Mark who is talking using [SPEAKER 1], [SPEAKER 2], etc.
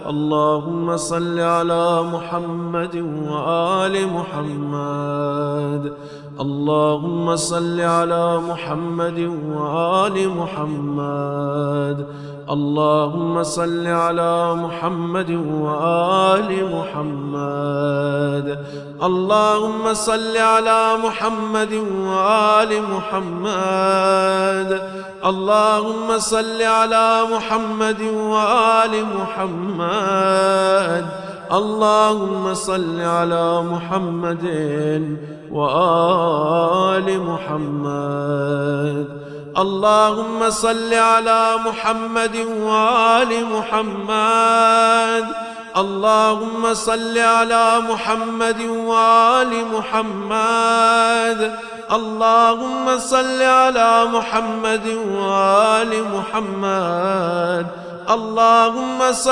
[SPEAKER 1] اللهم صل على محمد وآل محمد. اللهم صل على محمد وآل محمد. اللهم صل على محمد وآل محمد. اللهم صل على محمد وآل محمد. اللهم صل على محمد وآل محمد. اللهم صل على محمد وآل محمد. اللهم صل على محمد وآل محمد. اللهم صل على محمد وآل محمد. اللهم صل على محمد وآل محمد. اللهم صل